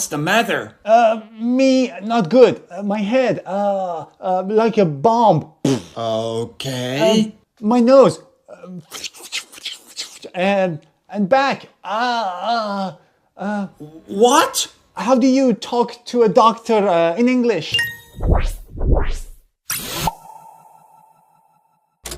What's the matter? Me, not good. My head, like a bomb. Okay. My nose, and back. What? How do you talk to a doctor in English?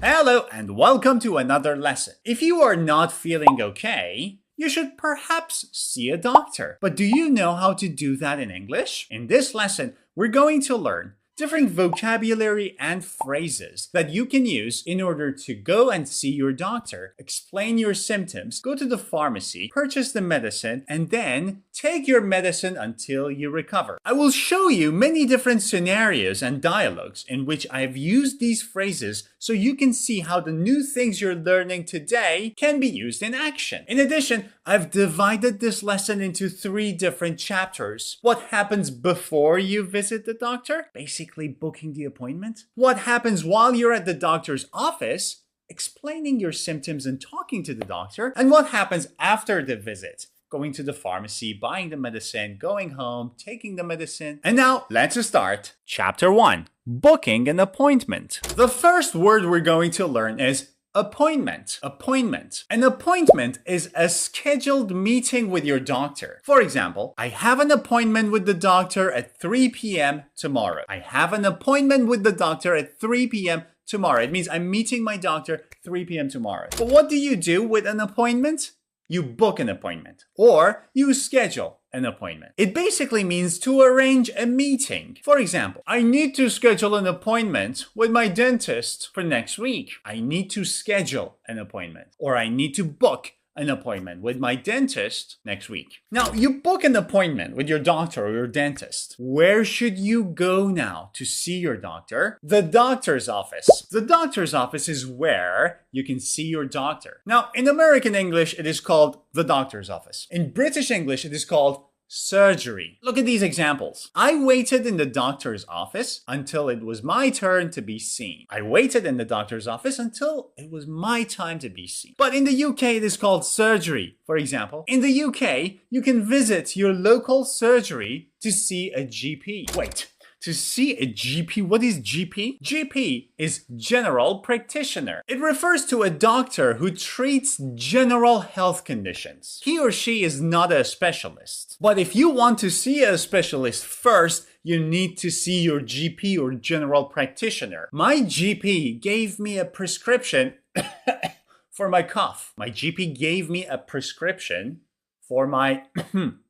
Hello and welcome to another lesson. If you are not feeling okay, you should perhaps see a doctor. But do you know how to do that in English? In this lesson, we're going to learn different vocabulary and phrases that you can use in order to go and see your doctor, explain your symptoms, go to the pharmacy, purchase the medicine, and then take your medicine until you recover. I will show you many different scenarios and dialogues in which I've used these phrases so you can see how the new things you're learning today can be used in action. In addition, I've divided this lesson into 3 different chapters. What happens before you visit the doctor? Basically booking the appointment. What happens while you're at the doctor's office? Explaining your symptoms and talking to the doctor. And what happens after the visit? Going to the pharmacy, buying the medicine, going home, taking the medicine. And now, let's start. Chapter 1. Booking an appointment. The first word we're going to learn is appointment. Appointment. An appointment is a scheduled meeting with your doctor. For example, I have an appointment with the doctor at 3 p.m. tomorrow. I have an appointment with the doctor at 3 p.m. tomorrow. It means I'm meeting my doctor 3 p.m. tomorrow. But what do you do with an appointment? You book an appointment or you schedule an appointment. It basically means to arrange a meeting. For example, I need to schedule an appointment with my dentist for next week. I need to schedule an appointment or I need to book an appointment with my dentist next week. Now, you book an appointment with your doctor or your dentist. Where should you go now to see your doctor? The doctor's office. The doctor's office is where you can see your doctor. Now, in American English, it is called the doctor's office. In British English, it is called surgery. Look at these examples. I waited in the doctor's office until it was my turn to be seen. I waited in the doctor's office until it was my time to be seen. But in the UK, it is called surgery. For example, in the UK, you can visit your local surgery to see a GP. Wait. To see a GP, what is GP? GP is general practitioner. It refers to a doctor who treats general health conditions. He or she is not a specialist. But if you want to see a specialist first, you need to see your GP or general practitioner. My GP gave me a prescription for my cough. My GP gave me a prescription for my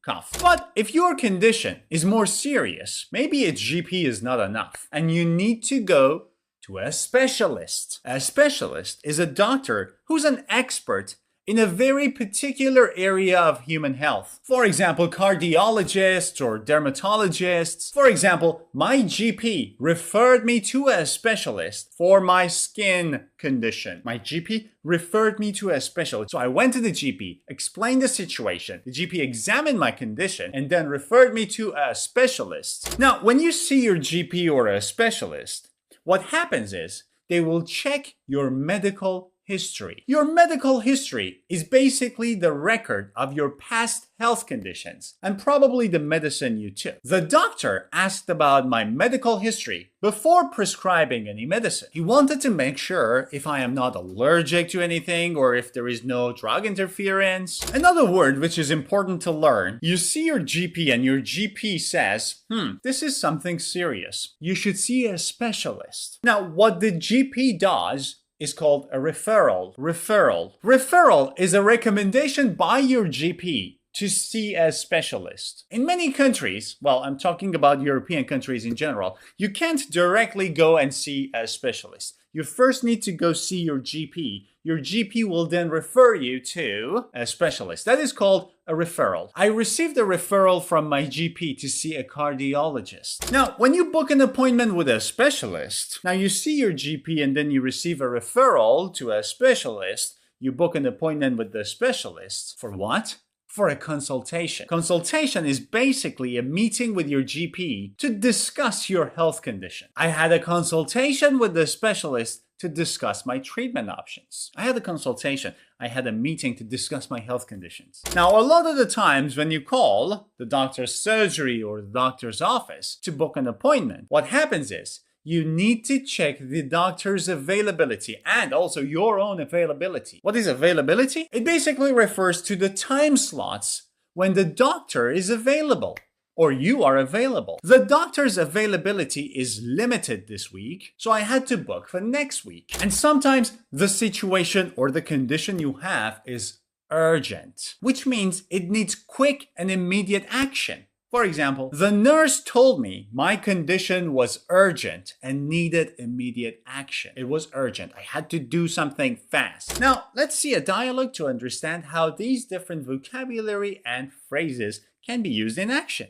cough. But if your condition is more serious, maybe a GP is not enough, and you need to go to a specialist. A specialist is a doctor who's an expert in a very particular area of human health. For example, cardiologists or dermatologists. For example, my GP referred me to a specialist for my skin condition. My GP referred me to a specialist. So I went to the GP, explained the situation. The GP examined my condition and then referred me to a specialist. Now, when you see your GP or a specialist, what happens is they will check your medical history. Your medical history is basically the record of your past health conditions and probably the medicine you took. The doctor asked about my medical history before prescribing any medicine. He wanted to make sure if I am not allergic to anything or if there is no drug interference. Another word which is important to learn, you see your GP and your GP says, this is something serious. You should see a specialist. Now, what the GP does is called a referral. Referral is a recommendation by your GP to see a specialist. In many countries, well, I'm talking about European countries in general, you can't directly go and see a specialist. You first need to go see your GP. Your GP will then refer you to a specialist. That is called a referral. I received a referral from my GP to see a cardiologist. Now, when you book an appointment with a specialist, now you see your GP and then you receive a referral to a specialist. You book an appointment with the specialist. For what? For a consultation. Consultation is basically a meeting with your GP to discuss your health condition. I had a consultation with the specialist to discuss my treatment options. I had a consultation. I had a meeting to discuss my health conditions. Now, a lot of the times when you call the doctor's surgery or the doctor's office to book an appointment, what happens is you need to check the doctor's availability and also your own availability. What is availability? It basically refers to the time slots when the doctor is available or you are available. The doctor's availability is limited this week, so I had to book for next week. And sometimes the situation or the condition you have is urgent, which means it needs quick and immediate action. For example, the nurse told me my condition was urgent and needed immediate action. It was urgent. I had to do something fast. Now, let's see a dialogue to understand how these different vocabulary and phrases can be used in action.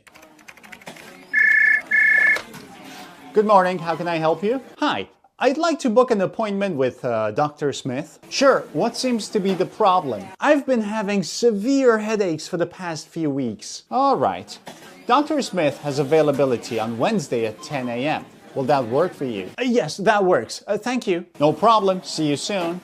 Good morning, how can I help you? Hi, I'd like to book an appointment with Dr. Smith. Sure, what seems to be the problem? I've been having severe headaches for the past few weeks. All right. Dr. Smith has availability on Wednesday at 10 a.m. Will that work for you? Yes, that works. Thank you. No problem. See you soon.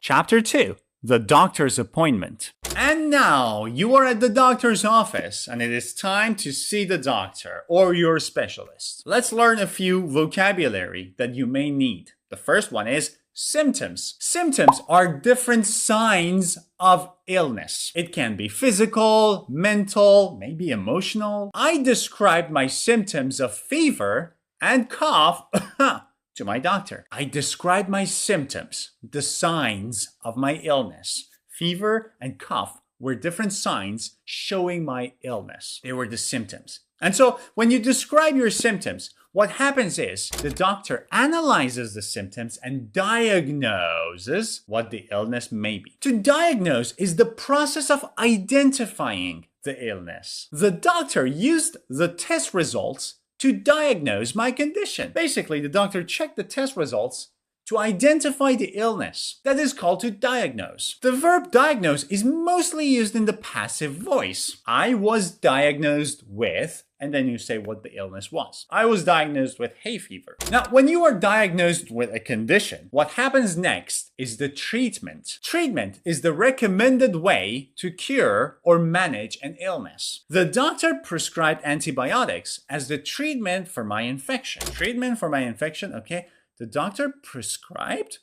Chapter 2. The doctor's appointment. And now you are at the doctor's office and it is time to see the doctor or your specialist. Let's learn a few vocabulary that you may need. The first one is symptoms. Symptoms are different signs of illness. It can be physical, mental, maybe emotional. I described my symptoms of fever and cough to my doctor. I described my symptoms, the signs of my illness. Fever and cough were different signs showing my illness. They were the symptoms. And so when you describe your symptoms, what happens is the doctor analyzes the symptoms and diagnoses what the illness may be. To diagnose is the process of identifying the illness. The doctor used the test results to diagnose my condition. Basically, the doctor checked the test results to identify the illness. That is called to diagnose. The verb diagnose is mostly used in the passive voice. I was diagnosed with, and then you say what the illness was. I was diagnosed with hay fever. Now, when you are diagnosed with a condition, what happens next is the treatment. Treatment is the recommended way to cure or manage an illness. The doctor prescribed antibiotics as the treatment for my infection. Treatment for my infection, okay. The doctor prescribed?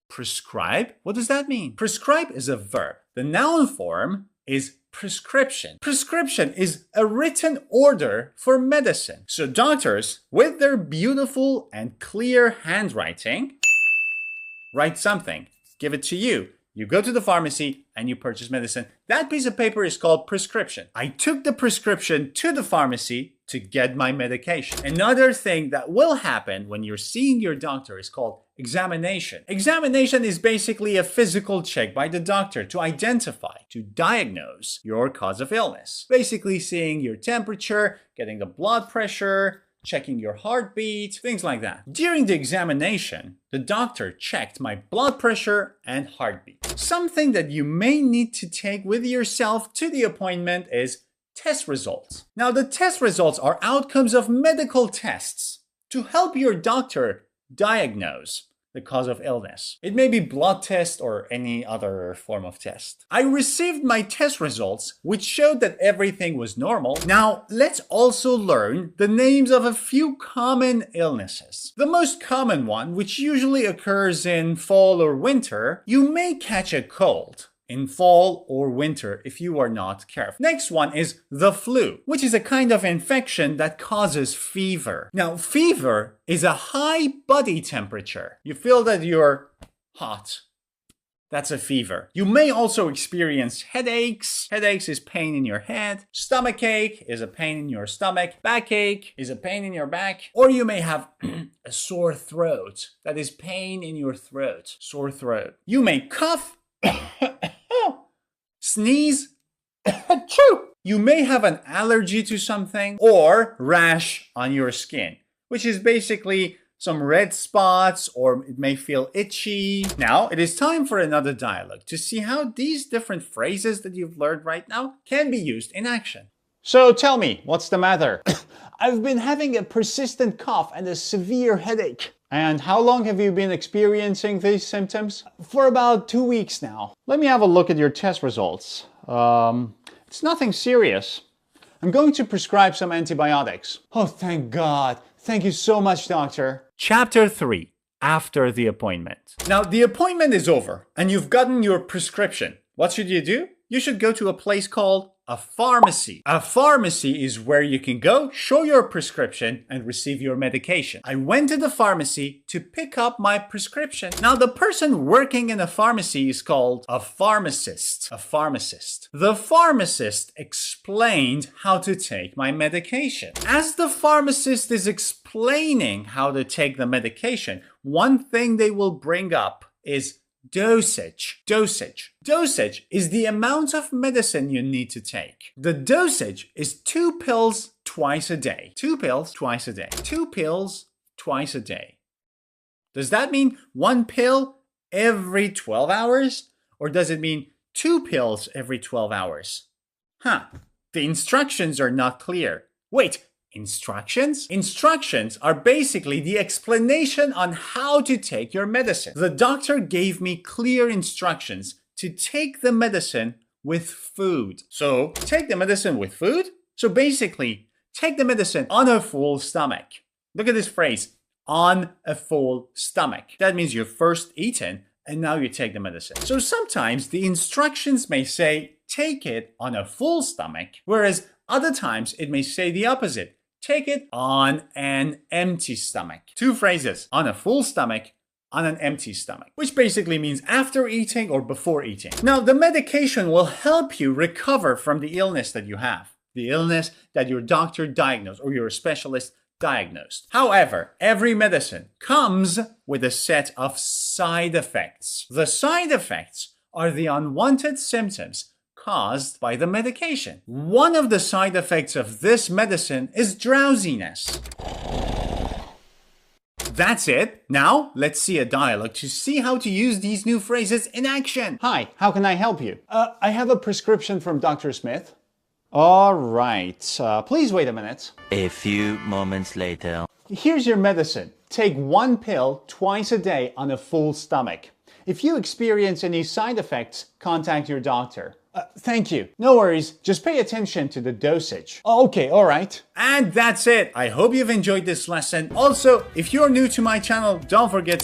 Prescribe? What does that mean? Prescribe is a verb. The noun form is prescription. Prescription is a written order for medicine. So doctors, with their beautiful and clear handwriting, write something, give it to you. You go to the pharmacy and you purchase medicine. That piece of paper is called prescription. I took the prescription to the pharmacy to get my medication. Another thing that will happen when you're seeing your doctor is called examination. Examination is basically a physical check by the doctor to identify, to diagnose your cause of illness. Basically seeing your temperature, getting the blood pressure, checking your heartbeat, things like that. During the examination, the doctor checked my blood pressure and heartbeat. Something that you may need to take with yourself to the appointment is test results. Now, the test results are outcomes of medical tests to help your doctor diagnose the cause of illness. It may be blood test or any other form of test. I received my test results, which showed that everything was normal. Now, let's also learn the names of a few common illnesses. The most common one, which usually occurs in fall or winter, you may catch a cold in fall or winter if you are not careful. Next one is the flu, which is a kind of infection that causes fever. Now, fever is a high body temperature. You feel that you're hot. That's a fever. You may also experience headaches. Headaches is pain in your head. Stomachache is a pain in your stomach. Backache is a pain in your back. Or you may have a sore throat. That is pain in your throat. Sore throat. You may cough, sneeze, you may have an allergy to something or rash on your skin, which is basically some red spots or it may feel itchy. Now, it is time for another dialogue to see how these different phrases that you've learned right now can be used in action. So tell me, what's the matter? I've been having a persistent cough and a severe headache. And how long have you been experiencing these symptoms? For about 2 weeks now. Let me have a look at your test results. It's nothing serious. I'm going to prescribe some antibiotics. Oh, thank God. Thank you so much, doctor. Chapter 3. After the appointment. Now, the appointment is over and you've gotten your prescription. What should you do? You should go to a place called a pharmacy. A pharmacy is where you can go, show your prescription, and receive your medication. I went to the pharmacy to pick up my prescription. Now, the person working in a pharmacy is called a pharmacist. A pharmacist. The pharmacist explained how to take my medication. As the pharmacist is explaining how to take the medication, one thing they will bring up is dosage. Dosage is the amount of medicine you need to take. The dosage is 2 pills twice a day. 2 pills twice a day. 2 pills twice a day. Does that mean 1 pill every 12 hours? Or does it mean 2 pills every 12 hours? The instructions are not clear. Wait, instructions? Instructions are basically the explanation on how to take your medicine. The doctor gave me clear instructions to take the medicine with food. So, take the medicine with food? So basically, take the medicine on a full stomach. Look at this phrase, on a full stomach. That means you've first eaten and now you take the medicine. So sometimes the instructions may say, take it on a full stomach, whereas other times it may say the opposite. Take it on an empty stomach. 2 phrases, on a full stomach, on an empty stomach, which basically means after eating or before eating. Now, the medication will help you recover from the illness that you have, the illness that your doctor diagnosed or your specialist diagnosed. However, every medicine comes with a set of side effects. The side effects are the unwanted symptoms caused by the medication. One of the side effects of this medicine is drowsiness. That's it. Now, let's see a dialogue to see how to use these new phrases in action. Hi, how can I help you? I have a prescription from Dr. Smith. All right, please wait a minute. A few moments later. Here's your medicine. Take 1 pill twice a day on a full stomach. If you experience any side effects, contact your doctor. Thank you. No worries, just pay attention to the dosage. Okay, alright. And that's it. I hope you've enjoyed this lesson. Also, if you're new to my channel, don't forget to